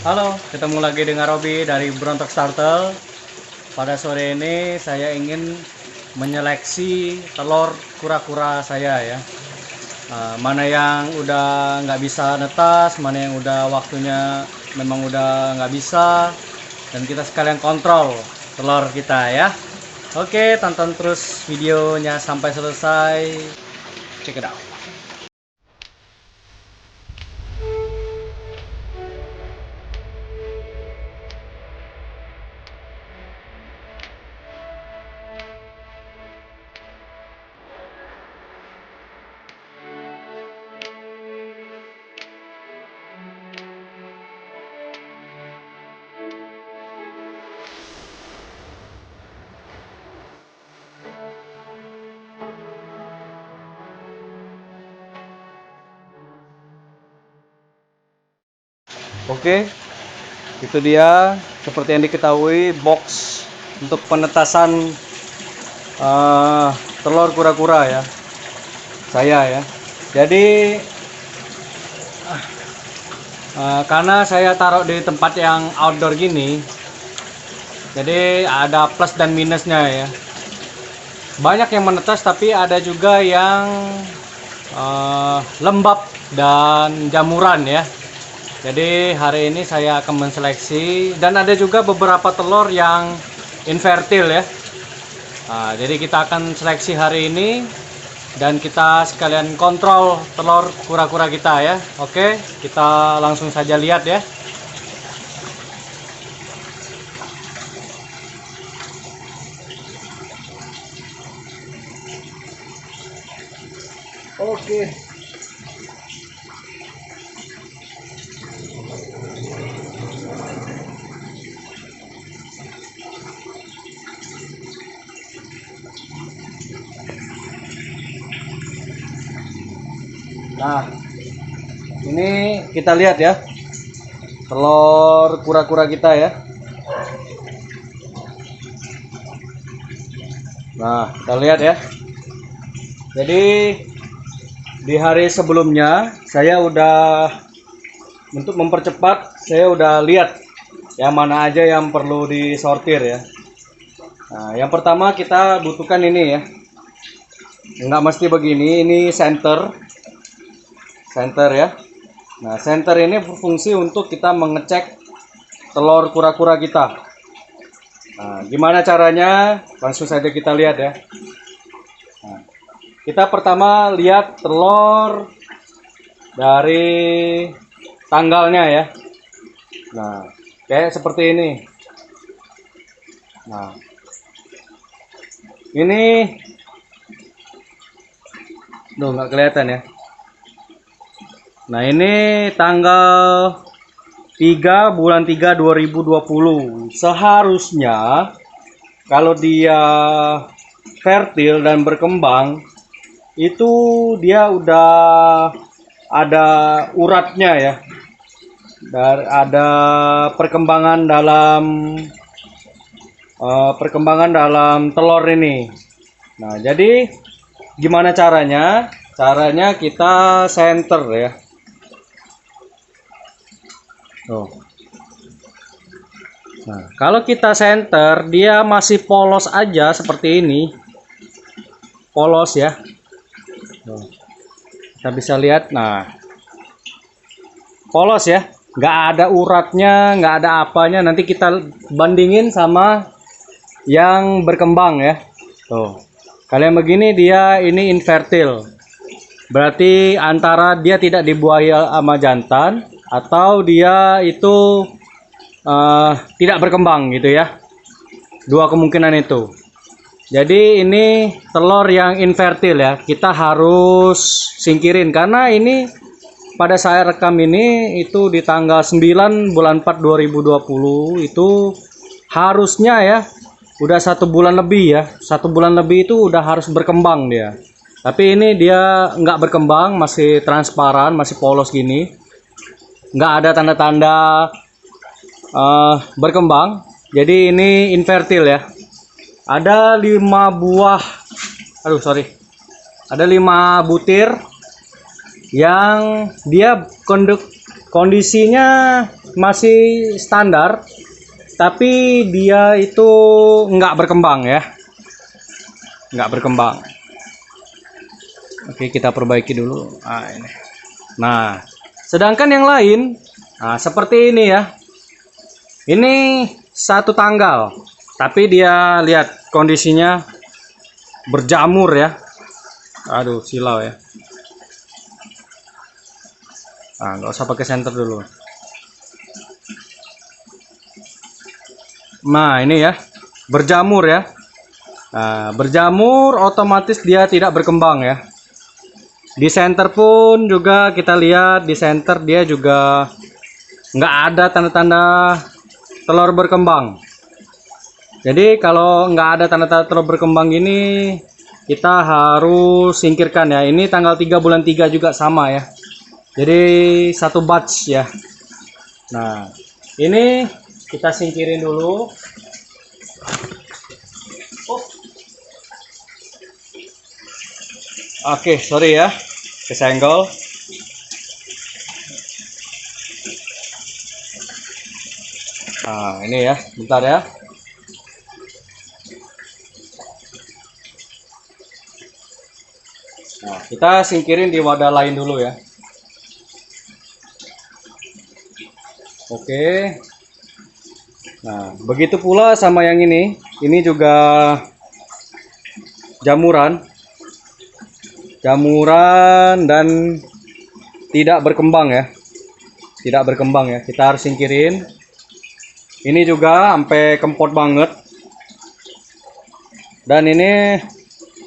Halo, ketemu lagi dengan Robi dari Brontok Startle. Pada sore ini saya ingin menyeleksi telur kura-kura saya ya. Mana yang udah nggak bisa netas, mana yang udah waktunya memang udah nggak bisa, dan kita sekalian kontrol telur kita ya. Oke, tonton terus videonya sampai selesai. Check it out. Oke, itu dia seperti yang diketahui box untuk penetasan telur kura-kura ya. Saya ya. Jadi karena saya taruh di tempat yang outdoor gini, jadi ada plus dan minusnya ya. Banyak yang menetas tapi ada juga yang lembab dan jamuran ya. Jadi hari ini saya akan menseleksi, dan ada juga beberapa telur yang infertil ya. Jadi kita akan seleksi hari ini dan kita sekalian kontrol telur kura-kura kita ya. Oke, kita langsung saja lihat ya. Oke. Nah, ini kita lihat ya telur kura-kura kita ya. Nah, kita lihat ya. Jadi di hari sebelumnya saya udah, untuk mempercepat, saya udah lihat yang mana aja yang perlu disortir ya. Nah, yang pertama kita butuhkan ini ya. Nggak mesti begini, ini center ya. Nah, center ini berfungsi untuk kita mengecek telur kura-kura kita. Nah, gimana caranya? Langsung saja kita lihat ya. Nah, kita pertama lihat telur dari tanggalnya ya. Nah, kayak seperti ini. Nah, ini nggak kelihatan ya. Nah, ini tanggal 3 bulan 3 2020. Seharusnya kalau dia fertil dan berkembang, itu dia udah ada uratnya ya. Ada perkembangan dalam telur ini. Nah, jadi gimana caranya? Caranya kita center ya. Tuh. Nah, kalau kita center, dia masih polos aja seperti ini. Polos ya. Tuh. Kita bisa lihat, nah. Polos ya. Nggak ada uratnya, nggak ada apanya. Nanti kita bandingin sama yang berkembang ya. Tuh. Kalian begini, dia ini infertil. Berarti antara dia tidak dibuahi sama jantan, atau dia itu tidak berkembang gitu ya. Dua kemungkinan itu. Jadi ini telur yang infertil ya. Kita harus singkirin, karena ini pada saya rekam ini itu di tanggal 9 bulan 4 2020. Itu harusnya ya udah 1 bulan lebih ya. 1 bulan lebih itu udah harus berkembang dia. Tapi ini dia nggak berkembang, masih transparan, masih polos gini. Nggak ada tanda-tanda berkembang. Jadi ini infertil ya. Ada 5 buah, ada 5 butir yang dia kondisinya masih standar, tapi dia itu nggak berkembang ya, nggak berkembang. Oke, kita perbaiki dulu. Nah, ini. Nah, sedangkan yang lain, nah seperti ini ya. Ini satu tanggal, tapi dia lihat kondisinya berjamur ya. Aduh, silau ya. Nah, nggak usah pakai senter dulu. Nah, ini ya, berjamur ya. Nah, berjamur otomatis dia tidak berkembang ya. Di center pun juga kita lihat, di center dia juga nggak ada tanda-tanda telur berkembang. Jadi kalau nggak ada tanda-tanda telur berkembang ini, kita harus singkirkan ya. Ini tanggal 3 bulan 3 juga sama ya. Jadi satu batch ya. Nah, ini kita singkirin dulu. Oh. Oke, sorry ya, kesenggol. Nah, ini ya, bentar ya. Nah, kita singkirin di wadah lain dulu ya. Oke. Nah, begitu pula sama yang ini. Ini juga jamuran. Jamuran dan tidak berkembang ya. Tidak berkembang ya. Kita harus singkirin. Ini juga sampai kempot banget. Dan ini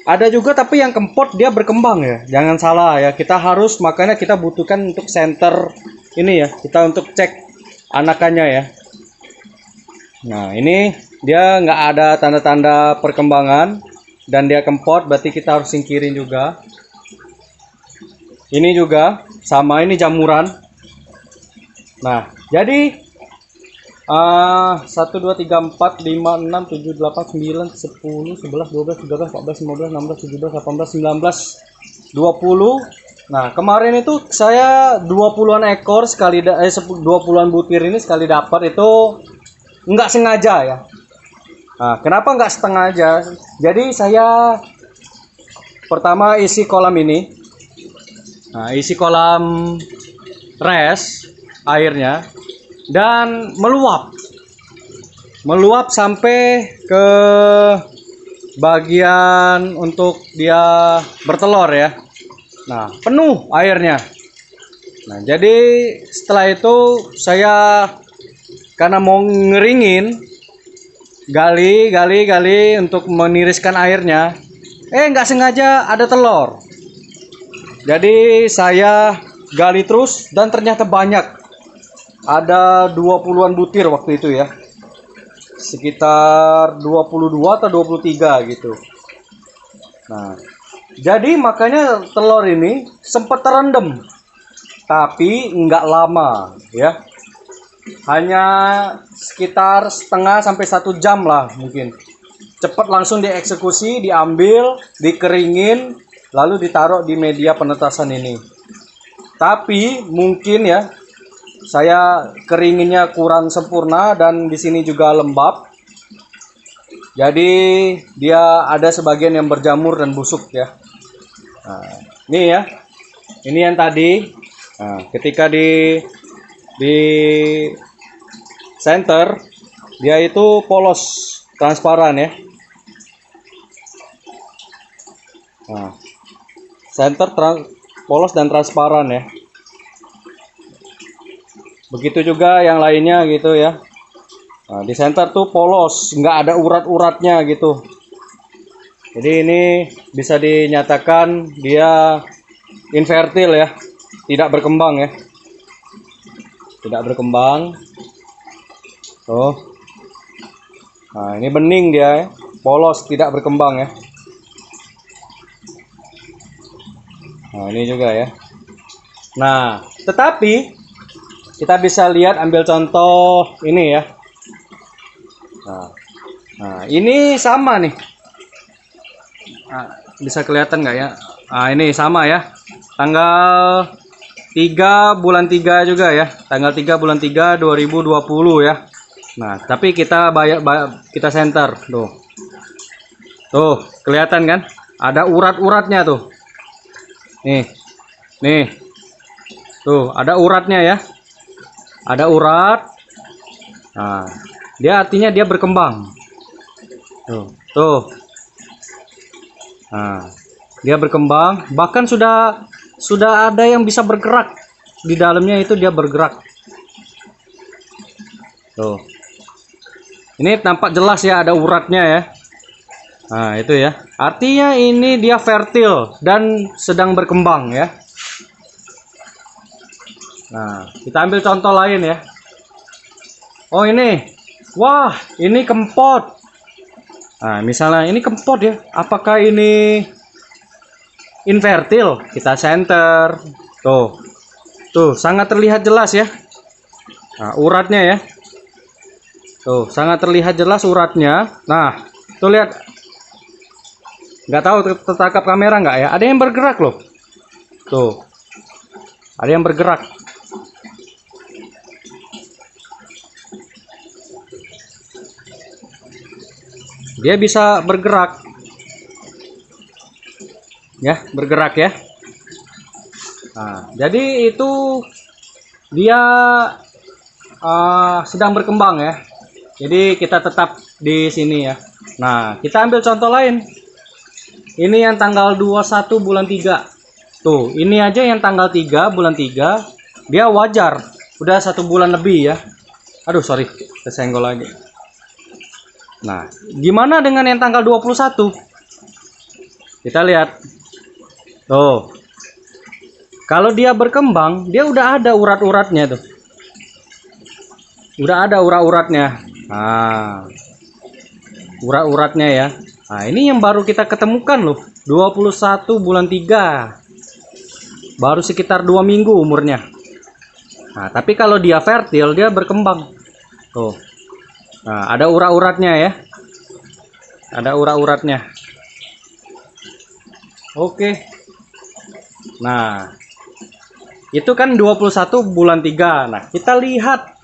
ada juga tapi yang kempot dia berkembang ya. Jangan salah ya. Kita harus, makanya kita butuhkan untuk center ini ya. Kita untuk cek anakannya ya. Nah, ini dia nggak ada tanda-tanda perkembangan dan dia kempot, berarti kita harus singkirin juga. Ini juga sama, ini jamuran. Nah, jadi 1 2 3 4 5 6 7 8 9 10 11 12 13 14 15 16 17 18 19 20. Nah, kemarin itu saya 20-an ekor sekali 20-an butir ini sekali dapat itu nggak sengaja ya. Nah, kenapa nggak setengah aja? Jadi saya pertama isi kolam ini. Nah, isi kolam res airnya dan meluap sampai ke bagian untuk dia bertelur ya. Nah, penuh airnya. Nah, jadi setelah itu saya karena mau ngeringin, gali untuk meniriskan airnya, nggak sengaja ada telur. Jadi saya gali terus dan ternyata banyak. Ada 20-an butir waktu itu ya. Sekitar 22 atau 23 gitu. Nah, jadi makanya telur ini sempat terendam. Tapi nggak lama ya. Hanya sekitar setengah sampai 1 jam lah mungkin. Cepat langsung dieksekusi, diambil, dikeringin, lalu ditaruh di media penetasan ini. Tapi mungkin ya saya keringinnya kurang sempurna dan di sini juga lembab. Jadi dia ada sebagian yang berjamur dan busuk ya. Nah, ini ya. Ini yang tadi. Nah, ketika di center dia itu polos, transparan ya. Nah, center polos dan transparan ya. Begitu juga yang lainnya gitu ya. Nah, di center tuh polos, nggak ada urat-uratnya gitu. Jadi ini bisa dinyatakan dia infertil ya, tidak berkembang ya, tidak berkembang. Tuh. Nah, ini bening dia ya, polos, tidak berkembang ya. Nah, ini juga ya. Nah, tetapi kita bisa lihat, ambil contoh ini ya. Nah, ini sama nih. Nah, bisa kelihatan nggak ya? Nah, ini sama ya. Tanggal bulan 3 juga ya, tanggal 3 bulan 3 2020 ya. Nah, tapi kita kita center tuh. Tuh, kelihatan kan? Ada urat-uratnya tuh. Nih. Nih. Tuh, ada uratnya ya. Ada urat. Nah, dia artinya dia berkembang. Tuh, tuh. Nah, dia berkembang, bahkan sudah ada yang bisa bergerak di dalamnya, itu dia bergerak. Tuh. Ini tampak jelas ya, ada uratnya ya. Nah, itu ya. Artinya ini dia fertil dan sedang berkembang ya. Nah, kita ambil contoh lain ya. Oh, ini. Wah, ini kempot. Nah, misalnya ini kempot ya. Apakah ini infertil? Kita center. Tuh. Tuh, sangat terlihat jelas ya. Nah, uratnya ya. Tuh, sangat terlihat jelas uratnya. Nah, tuh lihat. Nggak tahu tertangkap kamera nggak ya? Ada yang bergerak loh. Tuh. Ada yang bergerak. Dia bisa bergerak. Ya, bergerak ya. Nah, jadi itu dia sedang berkembang ya. Jadi kita tetap di sini ya. Nah, kita ambil contoh lain. Ini yang tanggal 21 bulan 3. Tuh, ini aja yang tanggal 3 bulan 3. Dia wajar. Udah 1 bulan lebih ya. Aduh, sorry. Kesenggol lagi. Nah, gimana dengan yang tanggal 21? Kita lihat. Tuh. Kalau dia berkembang, dia udah ada urat-uratnya tuh. Udah ada urat-uratnya. Nah. Urat-uratnya ya. Nah, ini yang baru kita ketemukan loh. 21 bulan 3. Baru sekitar 2 minggu umurnya. Nah, tapi kalau dia fertil, dia berkembang. Tuh. Nah, ada urat-uratnya ya. Ada urat-uratnya. Oke. Nah, itu kan 21 bulan 3. Nah, kita lihat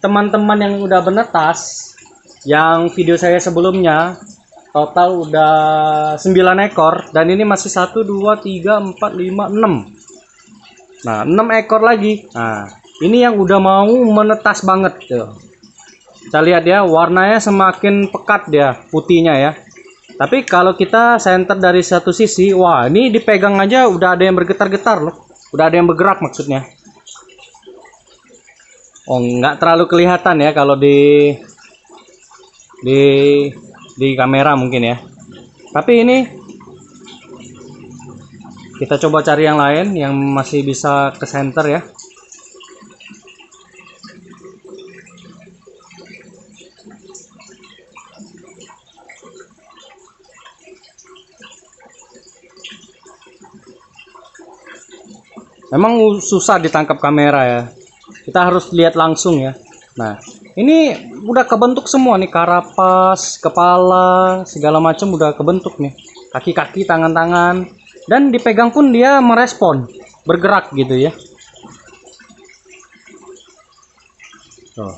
teman-teman yang udah menetas, yang video saya sebelumnya, total udah 9 ekor. Dan ini masih 1, 2, 3, 4, 5, 6. Nah, 6 ekor lagi. Nah, ini yang udah mau menetas banget tuh. Kita lihat ya, warnanya semakin pekat dia, putihnya ya. Tapi kalau kita center dari satu sisi, wah ini dipegang aja udah ada yang bergetar-getar loh. Udah ada yang bergerak maksudnya. Oh, nggak terlalu kelihatan ya kalau di kamera mungkin ya. Tapi ini kita coba cari yang lain yang masih bisa ke center ya. Memang susah ditangkap kamera ya. Kita harus lihat langsung ya. Nah, ini udah kebentuk semua nih, karapas, kepala, segala macam udah kebentuk nih. Kaki-kaki, tangan-tangan, dan dipegang pun dia merespon, bergerak gitu ya. Tuh.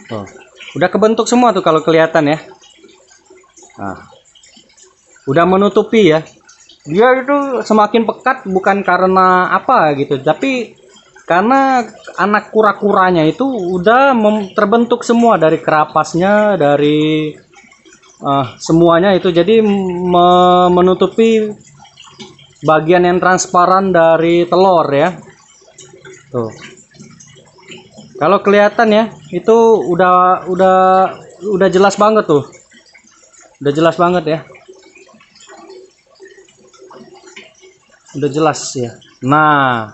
Tuh. Udah kebentuk semua tuh kalau kelihatan ya. Nah, udah menutupi ya. Dia itu semakin pekat bukan karena apa gitu, tapi karena anak kura-kuranya itu udah terbentuk semua dari kerapasnya, dari semuanya itu, jadi menutupi bagian yang transparan dari telur ya. Tuh. Kalau kelihatan ya, itu udah jelas banget tuh. Udah jelas banget ya. Udah jelas ya. Nah,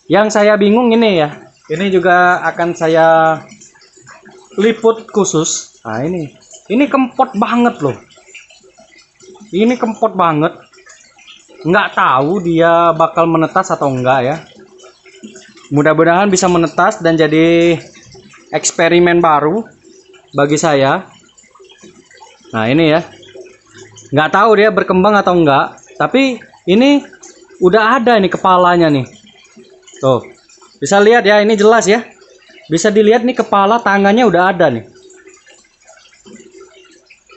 yang saya bingung ini ya. Ini juga akan saya liput khusus. Nah, ini kempot banget loh. Ini kempot banget. Nggak tahu dia bakal menetas atau enggak ya. Mudah-mudahan bisa menetas dan jadi eksperimen baru bagi saya. Nah, ini ya. nggak tahu dia berkembang atau enggak, tapi ini udah ada nih kepalanya nih. Tuh, bisa lihat ya, ini jelas ya. Bisa dilihat nih kepala tangannya udah ada nih.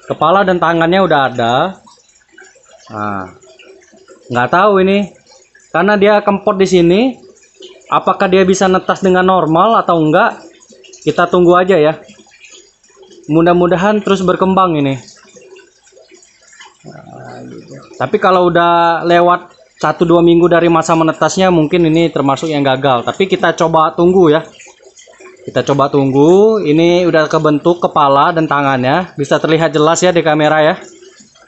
Kepala dan tangannya udah ada. Nah, nggak tahu ini karena dia kempot di sini. Apakah dia bisa netas dengan normal atau enggak? Kita tunggu aja ya. Mudah-mudahan terus berkembang ini. Tapi kalau udah lewat 1-2 minggu dari masa menetasnya, mungkin ini termasuk yang gagal. Tapi kita coba tunggu ya. Kita coba tunggu. Ini udah kebentuk kepala dan tangannya. Bisa terlihat jelas ya di kamera ya.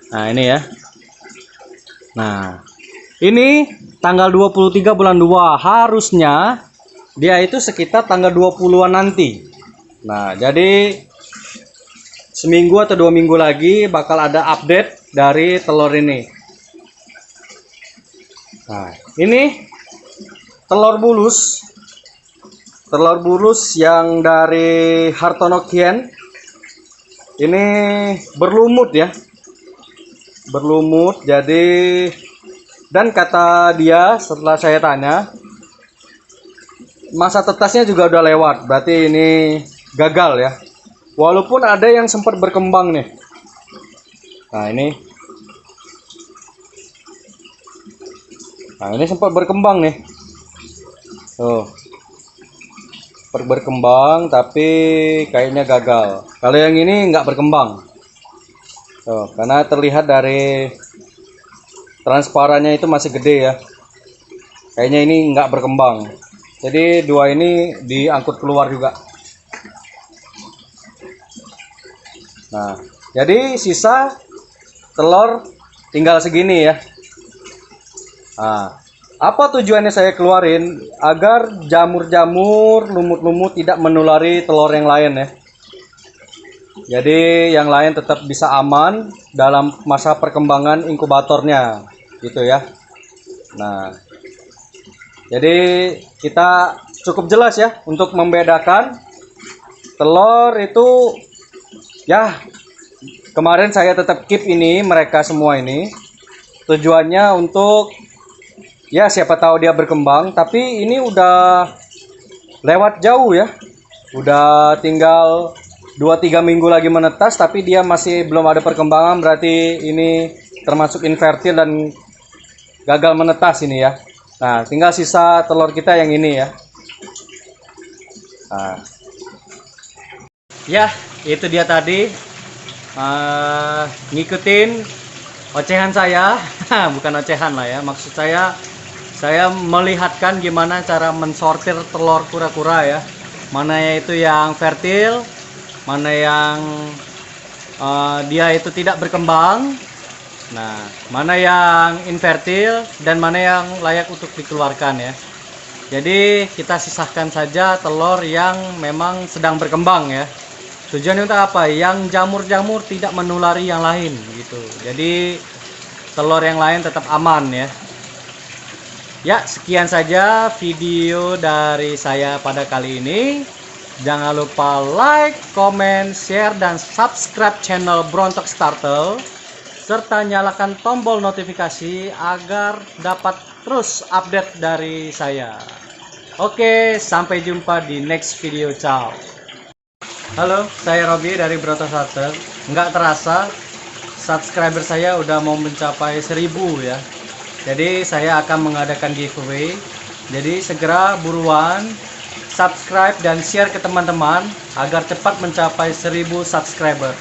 Nah ini ya. Nah ini tanggal 23 bulan 2. Harusnya dia itu sekitar tanggal 20-an nanti. Nah jadi seminggu atau 2 minggu lagi bakal ada update dari telur ini. Nah, ini telur bulus. Telur bulus yang dari Hartono Kien. Ini berlumut ya. Berlumut, jadi dan kata dia setelah saya tanya, masa tetasnya juga udah lewat. Berarti ini gagal ya. Walaupun ada yang sempat berkembang nih. Nah ini sempat berkembang nih. Tuh. Berkembang tapi kayaknya gagal. Kalau yang ini nggak berkembang. Tuh, karena terlihat dari transparannya itu masih gede ya. Kayaknya ini nggak berkembang. Jadi dua ini diangkut keluar juga. Nah, jadi sisa telur tinggal segini ya. Nah, apa tujuannya saya keluarin? Agar jamur-jamur, lumut-lumut tidak menulari telur yang lain ya. Jadi yang lain tetap bisa aman dalam masa perkembangan inkubatornya, gitu ya. Nah, jadi kita cukup jelas ya untuk membedakan telur itu. Ya, kemarin saya tetap keep ini, mereka semua ini. Tujuannya untuk, ya siapa tahu dia berkembang. Tapi ini udah lewat jauh ya. Udah tinggal 2-3 minggu lagi menetas, tapi dia masih belum ada perkembangan. Berarti ini termasuk infertil dan gagal menetas ini ya. Nah, tinggal sisa telur kita yang ini ya. Nah. Ya, itu dia tadi ngikutin ocehan saya. Bukan ocehan lah ya, maksud saya melihatkan gimana cara mensortir telur kura-kura ya, mana itu yang fertil, mana yang dia itu tidak berkembang, nah mana yang infertil dan mana yang layak untuk dikeluarkan ya. Jadi kita sisahkan saja telur yang memang sedang berkembang ya. Tujuannya untuk apa? Yang jamur-jamur tidak menulari yang lain gitu. Jadi telur yang lain tetap aman ya. Ya, sekian saja video dari saya pada kali ini. Jangan lupa like, comment, share, dan subscribe channel Brontok Turtle, serta nyalakan tombol notifikasi agar dapat terus update dari saya. Oke, sampai jumpa di next video. Ciao. Halo, saya Robi dari Brontok Turtle. Nggak terasa subscriber saya udah mau mencapai 1000 ya. Jadi saya akan mengadakan giveaway. Jadi segera buruan subscribe dan share ke teman-teman agar cepat mencapai 1000 subscriber.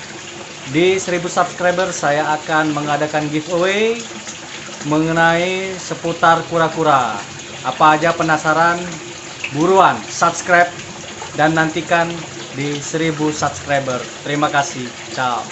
Di 1000 subscriber saya akan mengadakan giveaway mengenai seputar kura-kura. Apa aja penasaran? Buruan subscribe dan nantikan di 1000 subscriber. Terima kasih. Ciao.